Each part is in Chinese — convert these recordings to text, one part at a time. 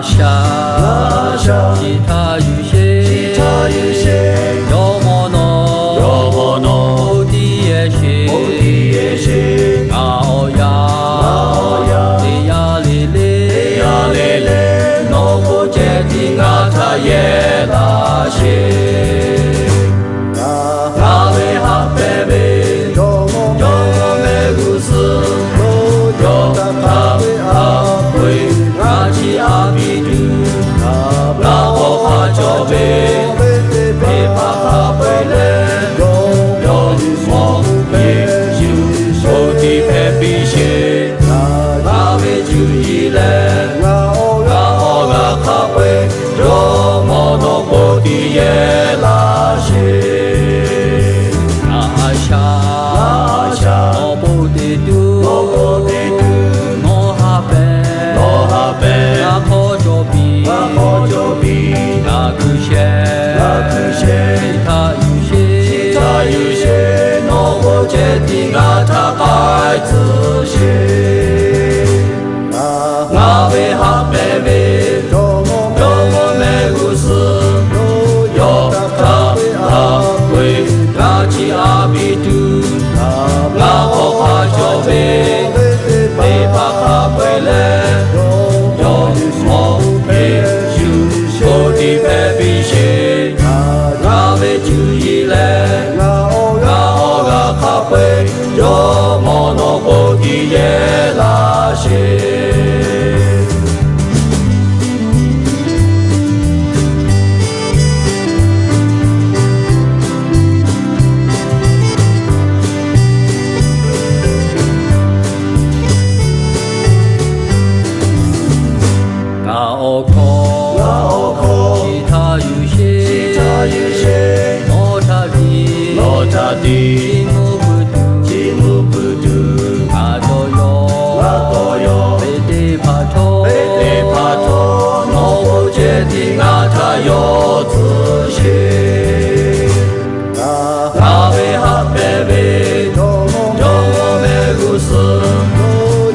下，其他有些，有么诺，不敌也行，熬呀，哩呀哩哩，诺不接听啊，他也拉些。自信，我为哈贝贝，我没故事，有他会拉起阿比杜，我哈就贝，贝巴哈贝勒，有我贝修，我的贝比西，我为主意嘞，我哈贝有。也拉些，高空，其他有些，诺塔的。有自信，阿贝哈贝贝，我没故事，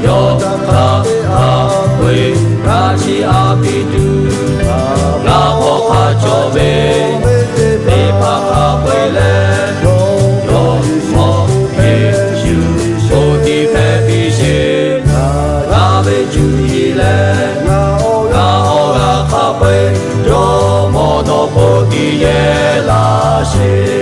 有他会拉起阿比杜，我哈就贝，贝巴哈贝勒，有我耶稣，我的贝比西，阿贝主意嘞，我哈贝。也拉些。